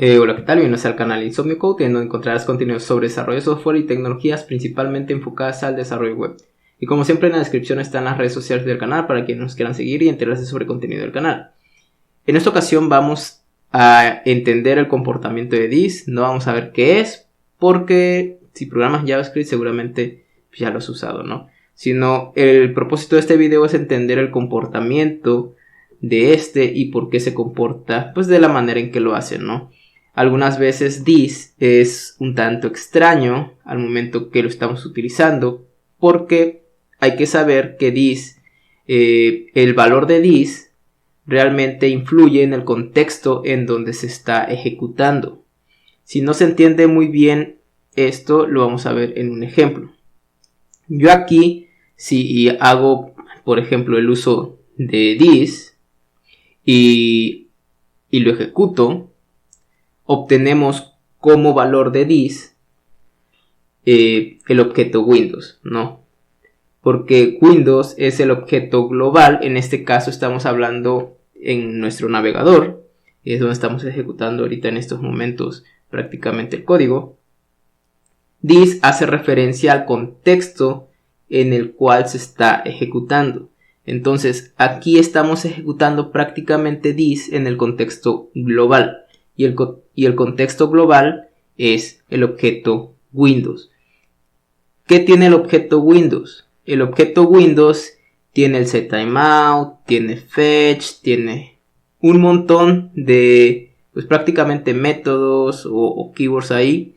Hola, ¿qué tal? Bienvenidos al canal Insomnio Code, en donde encontrarás contenidos sobre desarrollo de software y tecnologías principalmente enfocadas al desarrollo web. Y como siempre, en la descripción están las redes sociales del canal para quienes nos quieran seguir y enterarse sobre contenido del canal. En esta ocasión vamos a entender el comportamiento de this. No vamos a ver qué es, porque si programas JavaScript seguramente ya lo has usado, ¿no? Sino el propósito de este video es entender el comportamiento de este y por qué se comporta pues de la manera en que lo hacen, ¿no? Algunas veces this es un tanto extraño al momento que lo estamos utilizando, porque hay que saber que this, el valor de this realmente influye en el contexto en donde se está ejecutando. Si no se entiende muy bien esto, lo vamos a ver en un ejemplo. Yo aquí, si hago, por ejemplo, el uso de this y lo ejecuto, obtenemos como valor de this el objeto Windows, ¿no? Porque Windows es el objeto global. En este caso estamos hablando en nuestro navegador, y es donde estamos ejecutando ahorita en estos momentos prácticamente el código. This hace referencia al contexto en el cual se está ejecutando. Entonces aquí estamos ejecutando prácticamente this en el contexto global. Y el contexto global es el objeto Windows. ¿Qué tiene el objeto Windows? El objeto Windows tiene el setTimeout, tiene fetch, tiene un montón de pues prácticamente métodos o keywords ahí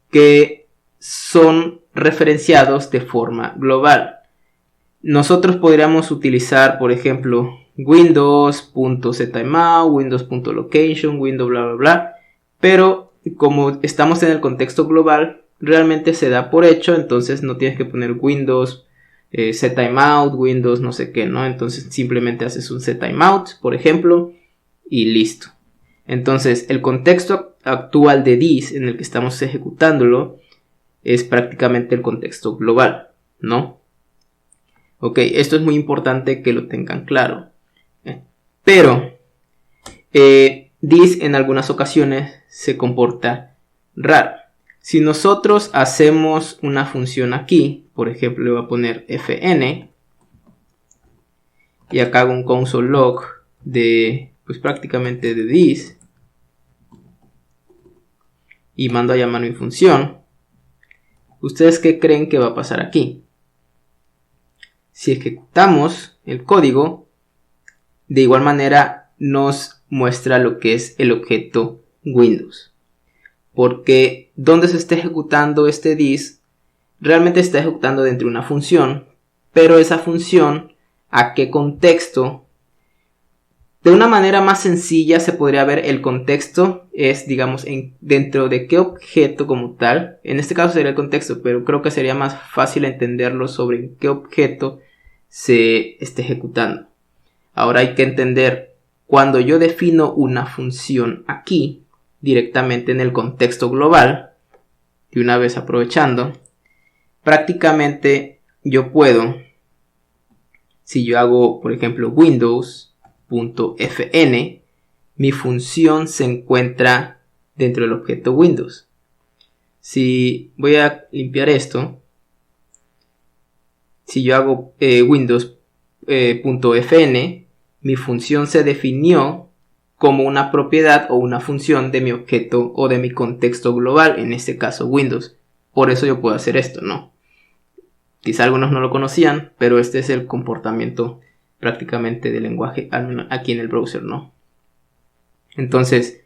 que son referenciados de forma global. Nosotros podríamos utilizar, por ejemplo, Windows.setTimeout, Windows.location, Windows bla bla bla, pero como estamos en el contexto global, realmente se da por hecho, entonces no tienes que poner Windows setTimeout, Windows no sé qué, ¿no? Entonces simplemente haces un setTimeout, por ejemplo, y listo. Entonces el contexto actual de this en el que estamos ejecutándolo es prácticamente el contexto global, ¿no? Ok, esto es muy importante que lo tengan claro. Pero this en algunas ocasiones se comporta raro. Si nosotros hacemos una función aquí, por ejemplo le voy a poner fn, y acá hago un console log de pues prácticamente de this, y mando a llamar mi función, ¿ustedes qué creen que va a pasar aquí? Si ejecutamos el código, de igual manera nos muestra lo que es el objeto Windows. Porque donde se está ejecutando este this, realmente se está ejecutando dentro de una función, pero esa función, ¿a qué contexto? De una manera más sencilla se podría ver el contexto es, digamos, dentro de qué objeto como tal. En este caso sería el contexto, pero creo que sería más fácil entenderlo sobre en qué objeto se está ejecutando. Ahora hay que entender, cuando yo defino una función aquí, directamente en el contexto global, y una vez aprovechando, prácticamente yo puedo, si yo hago por ejemplo Windows.fn, mi función se encuentra dentro del objeto Windows. Si voy a limpiar esto, si yo hago Windows.fn, mi función se definió como una propiedad o una función de mi objeto o de mi contexto global, en este caso Windows. Por eso yo puedo hacer esto, ¿no? Quizá algunos no lo conocían, pero este es el comportamiento prácticamente del lenguaje, al menos aquí en el browser, ¿no? Entonces,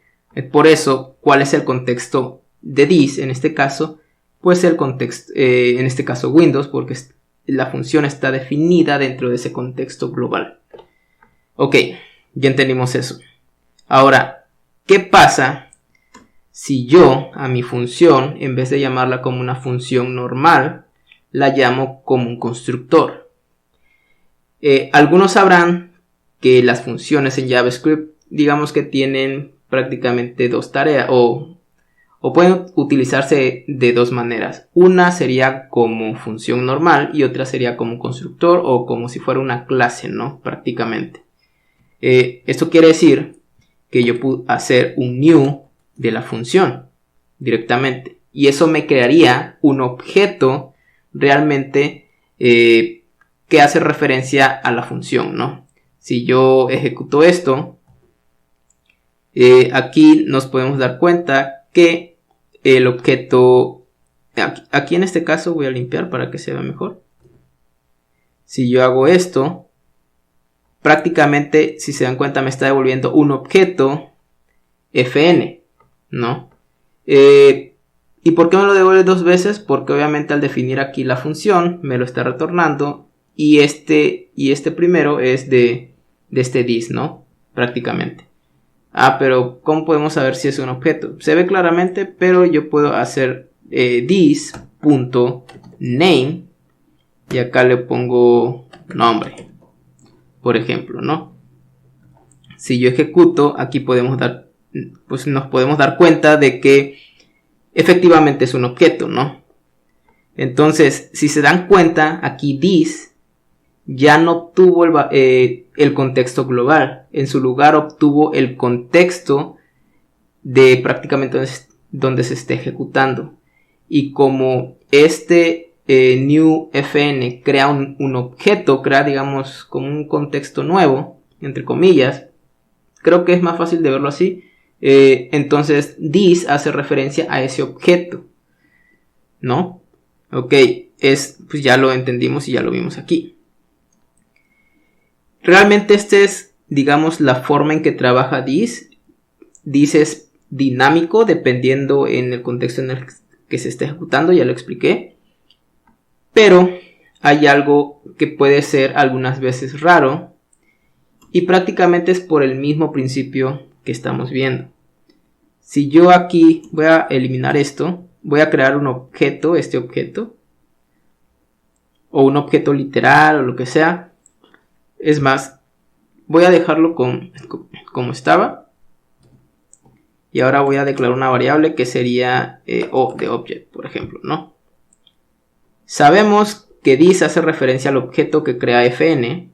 por eso, ¿cuál es el contexto de this en este caso? Pues el contexto, en este caso Windows, porque la función está definida dentro de ese contexto global. Ok, ya entendimos eso. Ahora, ¿qué pasa si yo a mi función, en vez de llamarla como una función normal, la llamo como un constructor? Algunos sabrán que las funciones en JavaScript, digamos que tienen prácticamente dos tareas, o pueden utilizarse de dos maneras. Una sería como función normal y otra sería como constructor o como si fuera una clase, ¿no? Prácticamente. Esto quiere decir que yo puedo hacer un new de la función directamente. Y eso me crearía un objeto realmente que hace referencia a la función, ¿no? Si yo ejecuto esto, aquí nos podemos dar cuenta que el objeto, aquí en este caso voy a limpiar para que se vea mejor. Si yo hago esto, prácticamente, si se dan cuenta, me está devolviendo un objeto fn, ¿no? ¿Y por qué me lo devuelve dos veces? Porque obviamente al definir aquí la función me lo está retornando y este primero es de este this, ¿no? Prácticamente. Pero ¿cómo podemos saber si es un objeto? Se ve claramente, pero yo puedo hacer this.name y acá le pongo nombre, por ejemplo, ¿no? Si yo ejecuto, aquí nos podemos dar cuenta de que efectivamente es un objeto, ¿no? Entonces, si se dan cuenta, aquí this ya no obtuvo el contexto global. En su lugar obtuvo el contexto de prácticamente donde se esté ejecutando. Y como este new fn crea un objeto, crea digamos como un contexto nuevo, entre comillas, creo que es más fácil de verlo así. Entonces this hace referencia a ese objeto, ¿no? Ok, pues ya lo entendimos y ya lo vimos aquí. Realmente este es, digamos, la forma en que trabaja this. This es dinámico dependiendo en el contexto en el que se está ejecutando, ya lo expliqué. Pero hay algo que puede ser algunas veces raro y prácticamente es por el mismo principio que estamos viendo. Si yo aquí voy a eliminar esto, voy a crear un objeto, este objeto, o un objeto literal o lo que sea. Es más, voy a dejarlo como estaba. Y ahora voy a declarar una variable que sería o de object, por ejemplo, ¿no? Sabemos que this hace referencia al objeto que crea fn,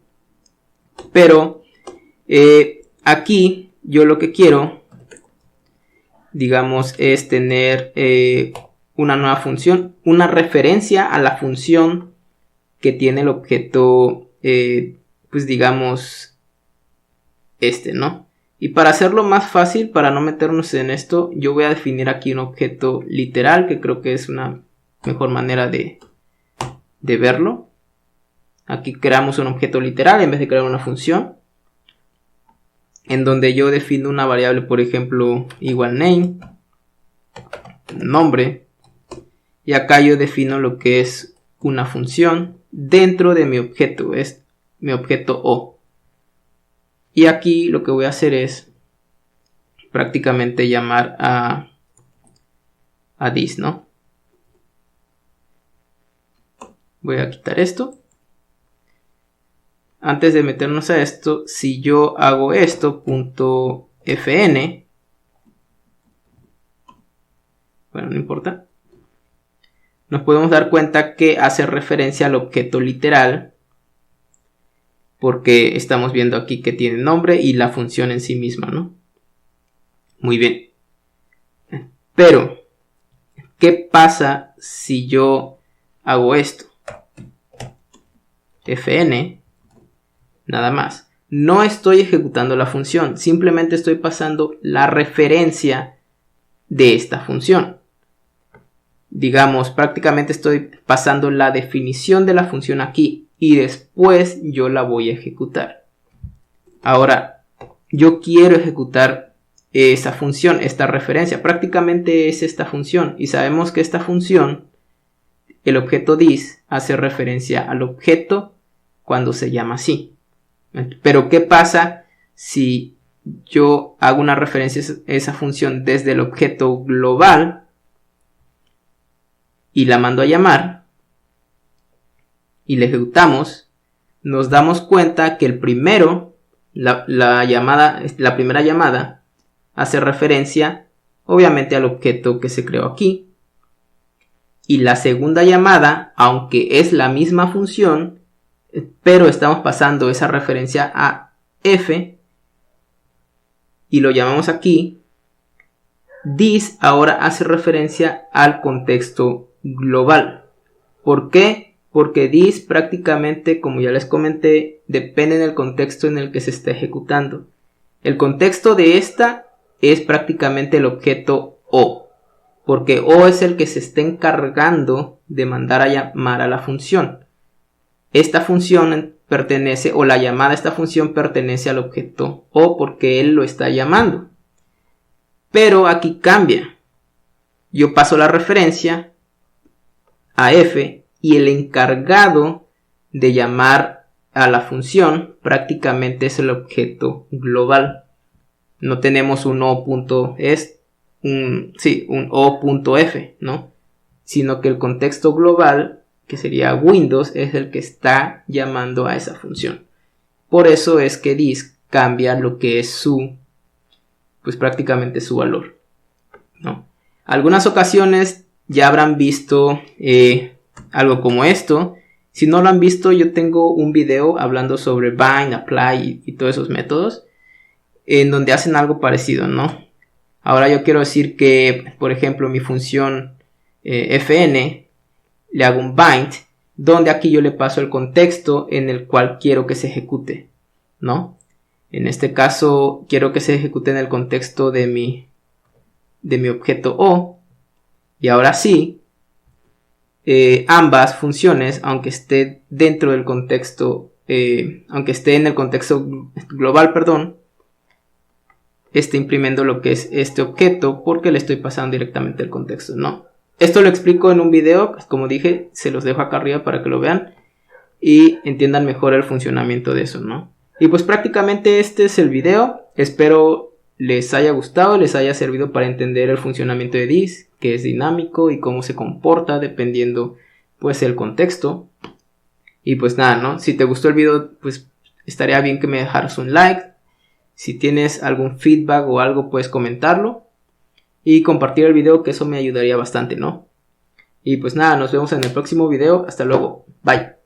pero aquí yo lo que quiero, digamos, es tener una nueva función, una referencia a la función que tiene el objeto, pues digamos, ¿no? Y para hacerlo más fácil, para no meternos en esto, yo voy a definir aquí un objeto literal, que creo que es una mejor manera de verlo. Aquí creamos un objeto literal en vez de crear una función, en donde yo defino una variable, por ejemplo, igual name, nombre, y acá yo defino lo que es una función dentro de mi objeto, es mi objeto O. Y aquí lo que voy a hacer es prácticamente llamar a this, ¿no? Voy a quitar esto. Antes de meternos a esto, si yo hago esto, .fn, bueno, no importa, nos podemos dar cuenta que hace referencia al objeto literal, porque estamos viendo aquí que tiene nombre y la función en sí misma, ¿no? Muy bien. Pero, ¿qué pasa si yo hago esto? Fn, nada más. No estoy ejecutando la función, simplemente estoy pasando la referencia de esta función. Digamos, prácticamente estoy pasando la definición de la función aquí y después yo la voy a ejecutar. Ahora, yo quiero ejecutar esa función, esta referencia. Prácticamente es esta función y sabemos que esta función, el objeto this, hace referencia al objeto cuando se llama así. Pero ¿qué pasa si yo hago una referencia a esa función desde el objeto global y la mando a llamar y le ejecutamos? Nos damos cuenta que el primero, la primera llamada hace referencia obviamente al objeto que se creó aquí, y la segunda llamada, aunque es la misma función, pero estamos pasando esa referencia a f y lo llamamos aquí, this ahora hace referencia al contexto global. ¿Por qué? Porque this prácticamente, como ya les comenté, depende del contexto en el que se está ejecutando. El contexto de esta es prácticamente el objeto O, porque O es el que se está encargando de mandar a llamar a la función. Esta función pertenece, o la llamada a esta función pertenece al objeto O porque él lo está llamando. Pero aquí cambia. Yo paso la referencia a F y el encargado de llamar a la función prácticamente es el objeto global. No tenemos un O.s, un O.f, ¿no? Sino que el contexto global, que sería Windows, es el que está llamando a esa función. Por eso es que this cambia lo que es pues prácticamente su valor, ¿no? Algunas ocasiones ya habrán visto algo como esto. Si no lo han visto, yo tengo un video hablando sobre bind, apply y todos esos métodos, en donde hacen algo parecido, ¿no? Ahora yo quiero decir que, por ejemplo, mi función fn, le hago un bind, donde aquí yo le paso el contexto en el cual quiero que se ejecute, ¿no? En este caso, quiero que se ejecute en el contexto de mi objeto O. Y ahora sí, ambas funciones, aunque esté dentro del contexto, aunque esté en el contexto global, esté imprimiendo lo que es este objeto porque le estoy pasando directamente el contexto, ¿no? Esto lo explico en un video, como dije, se los dejo acá arriba para que lo vean y entiendan mejor el funcionamiento de eso, ¿no? Y pues prácticamente este es el video. Espero les haya gustado, les haya servido para entender el funcionamiento de this, que es dinámico y cómo se comporta dependiendo pues el contexto. Y pues nada, ¿no? Si te gustó el video, pues estaría bien que me dejaras un like. Si tienes algún feedback o algo, puedes comentarlo y compartir el video, que eso me ayudaría bastante, ¿no? Y pues nada, nos vemos en el próximo video. Hasta luego. Bye.